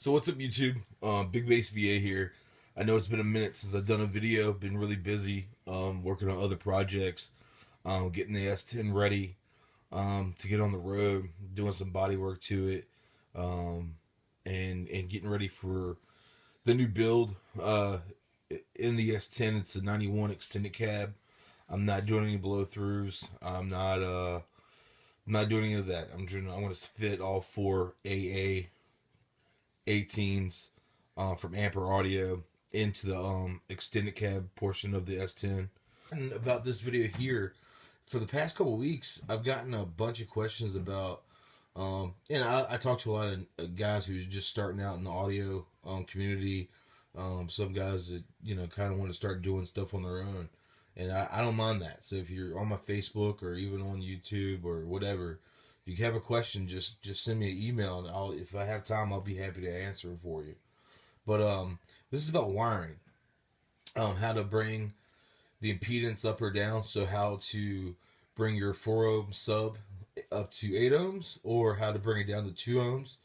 So what's up, YouTube? Big Bass VA here. I know it's been a minute since I've done a video. Been really busy working on other projects, getting the S10 ready to get on the road, doing some body work to it, and getting ready for the new build. In the S10, it's a 91 extended cab. I'm not doing any blow throughs. I'm not doing any of that. I want to fit all four aa18s from Ampere Audio into the extended cab portion of the S10. And about this video here, for the past couple weeks, I've gotten a bunch of questions about, and I talk to a lot of guys who are just starting out in the audio community. Some guys that kind of want to start doing stuff on their own, and I don't mind that. So if you're on my Facebook or even on YouTube or whatever, if you have a question, just send me an email, and if I have time, I'll be happy to answer it for you. But this is about wiring, how to bring the impedance up or down. So how to bring your 4 ohm sub up to 8 ohms, or how to bring it down to 2 ohms.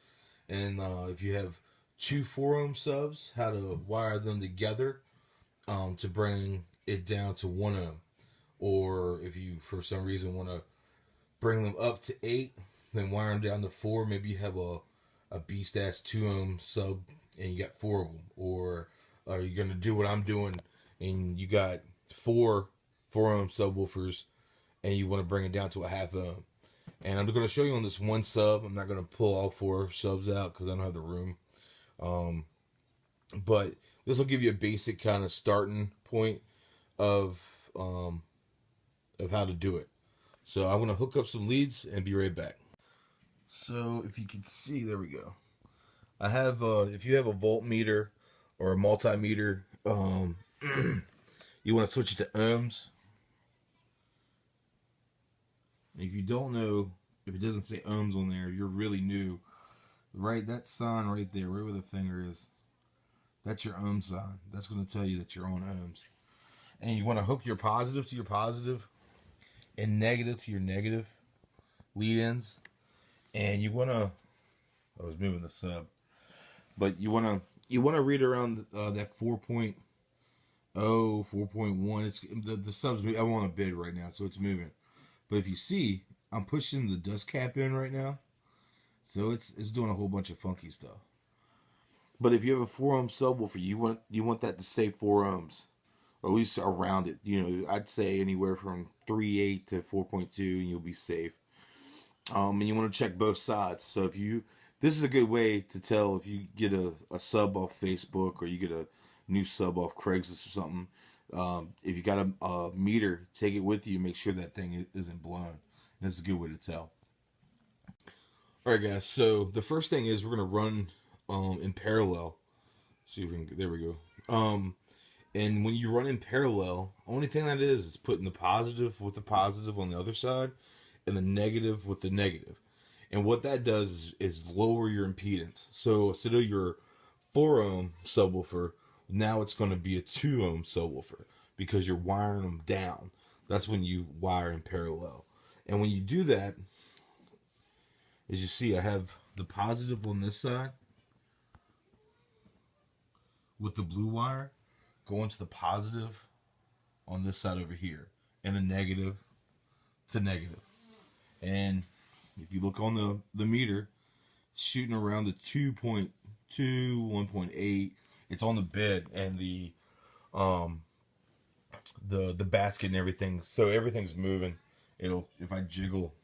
And if you have two 4 ohm subs, how to wire them together to bring it down to 1 ohm. Or if you, for some reason, want to bring them up to 8, then wire them down to 4. Maybe you have a beast ass 2 ohm sub and you got 4 of them. Or are you going to do what I'm doing and you got 4 ohm subwoofers and you want to bring it down to a half ohm? And I'm going to show you on this one sub. I'm not going to pull all 4 subs out because I don't have the room. But this will give you a basic kind of starting point of how to do it. So I'm going to hook up some leads and be right back. So if you can see, there we go. I have, if you have a voltmeter or a multimeter, you want to switch it to ohms. If you don't know, if it doesn't say ohms on there, you're really new. Right, that sign right there, right where the finger is, that's your ohm sign. That's going to tell you that you're on ohms. And you want to hook your positive to your positive and negative to your negative lead ins. And you want to, I was moving the sub, but you want to read around that 4.0, 4.1. It's the subs. I'm on a bid right now, so it's moving. But if you see, I'm pushing the dust cap in right now, so it's doing a whole bunch of funky stuff. But if you have a 4 ohm subwoofer, you want that to say 4 ohms, or at least around it. I'd say anywhere from 3.8 to 4.2, and you'll be safe. And you want to check both sides. So this is a good way to tell if you get a sub off Facebook or you get a new sub off Craigslist or something. If you got a meter, take it with you. Make sure that thing isn't blown. And it's a good way to tell. All right, guys. So the first thing is we're gonna run in parallel. See if we can. There we go. And when you run in parallel, only thing that is putting the positive with the positive on the other side, and the negative with the negative. And what that does is lower your impedance. So instead of your 4 ohm subwoofer, now it's going to be a 2 ohm subwoofer because you're wiring them down. That's when you wire in parallel. And when you do that, as you see, I have the positive on this side with the blue wire going to the positive on this side over here, and the negative to negative. And if you look on the meter, it's shooting around the 2.2, 1.8. It's on the bed and the basket and everything. So everything's moving. If I jiggle,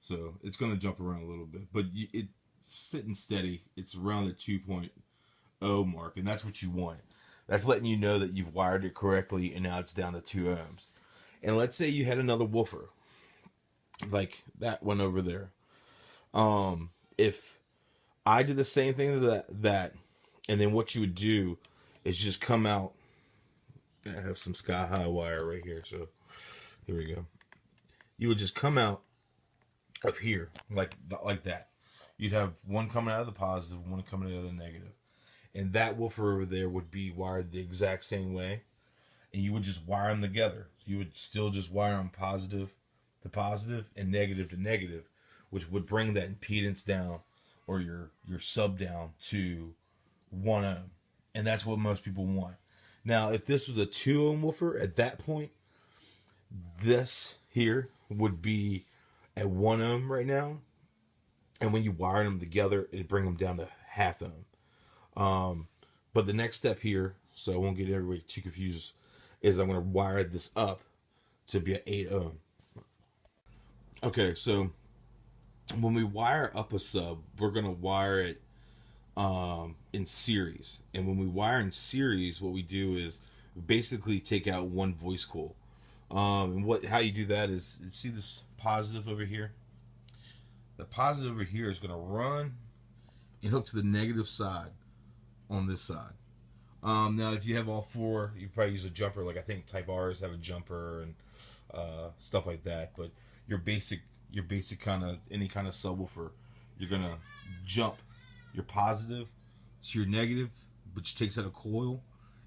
so it's going to jump around a little bit, but it's sitting steady. It's around the 2.0 mark, and that's what you want. That's letting you know that you've wired it correctly, and now it's down to 2 ohms. And let's say you had another woofer, like that one over there. If I did the same thing to that, and then what you would do is just come out. I have some sky high wire right here, so here we go. You would just come out of here like that. You'd have one coming out of the positive, one coming out of the negative, and that woofer over there would be wired the exact same way, and you would just wire them together. You would still just wire them positive to positive and negative to negative, which would bring that impedance down or your sub down to 1 ohm, and that's what most people want. Now, if this was a 2 ohm woofer, at that point, this here would be at 1 ohm right now, and when you wire them together, it'd bring them down to half ohm. But the next step here, so I won't get everybody too confused, is I'm going to wire this up to be at 8 ohm. Okay, so when we wire up a sub, we're going to wire it in series. And when we wire in series, what we do is basically take out one voice coil. And how you do that is, see this positive over here? The positive over here is going to run and hook to the negative side on this side. Now, if you have all four, you probably use a jumper. Like I think Type R's have a jumper and stuff like that. But your basic kind of any kind of subwoofer, you're gonna jump your positive to your negative, which takes out a coil,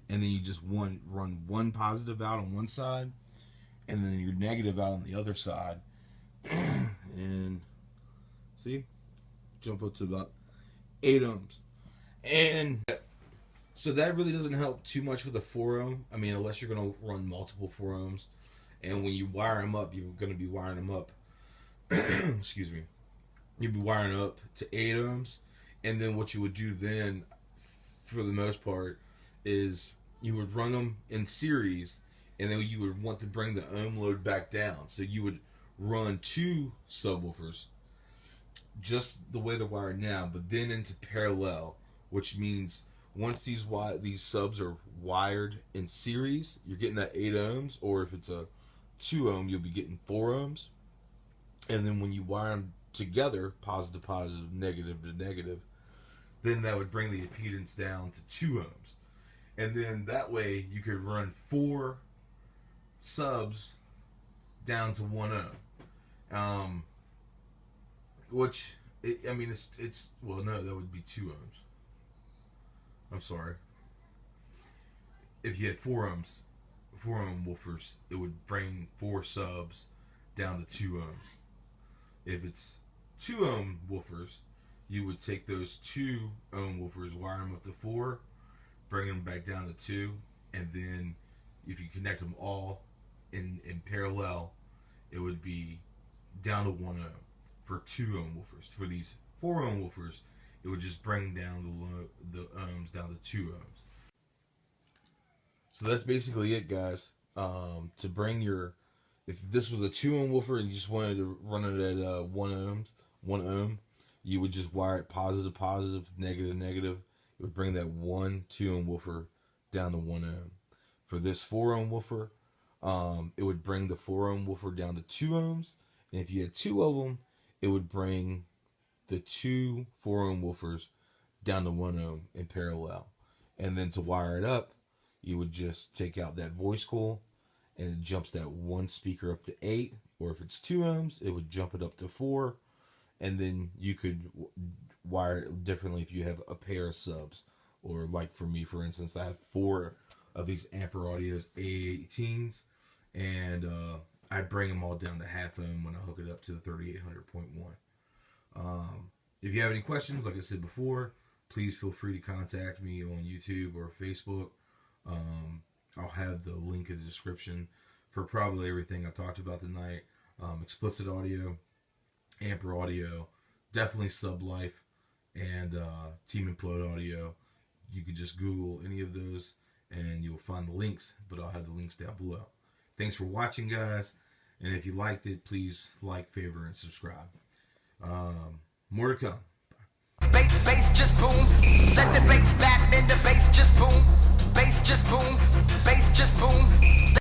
and then you just run one positive out on one side, and then your negative out on the other side, and see, jump up to about 8 ohms, and so that really doesn't help too much with a 4 ohm. I mean, unless you're going to run multiple 4 ohms. And when you wire them up, you're going to be wiring them up. Excuse me. You'd be wiring up to 8 ohms. And then what you would do then, for the most part, is you would run them in series. And then you would want to bring the ohm load back down. So you would run 2 subwoofers, just the way they're wired now, but then into parallel, which means once these subs are wired in series, you're getting that 8 ohms, or if it's a 2 ohm, you'll be getting 4 ohms. And then when you wire them together, positive to positive, negative to negative, then that would bring the impedance down to 2 ohms. And then that way you could run 4 subs down to 1 ohm. Which, it's well, no, that would be 2 ohms. I'm sorry. If you had 4 ohms, 4 ohm woofers, it would bring 4 subs down to 2 ohms. If it's 2 ohm woofers, you would take those 2 ohm woofers, wire them up to 4, bring them back down to 2, and then if you connect them all in parallel, it would be down to 1 ohm for 2 ohm woofers. For these 4 ohm woofers, it would just bring down the ohms down to 2 ohms. So that's basically it, guys. To bring if this was a 2 ohm woofer and you just wanted to run it at 1 ohm, you would just wire it positive, positive, negative, negative. It would bring that 2 ohm woofer down to 1 ohm. For this 4 ohm woofer, it would bring the 4 ohm woofer down to 2 ohms. And if you had 2 of them, it would bring the 2 4 ohm woofers down to 1 ohm in parallel. And then to wire it up, you would just take out that voice coil, and it jumps that one speaker up to 8. Or if it's 2 ohms, it would jump it up to 4. And then you could wire it differently if you have a pair of subs. Or like for me, for instance, I have 4 of these Ampere Audio's aa18s, and I bring them all down to half ohm when I hook it up to the 3800.1. If you have any questions, like I said before, please feel free to contact me on YouTube or Facebook. I'll have the link in the description for probably everything I talked about tonight. Explicit audio, Ampere audio, definitely Sub Life, and Team Implode audio. You could just Google any of those and you'll find the links, but I'll have the links down below. Thanks for watching, guys, and if you liked it, please like, favor, and subscribe. More to come. Bass just boom. Let the bass back, then the bass just boom. Bass just boom. Bass just boom.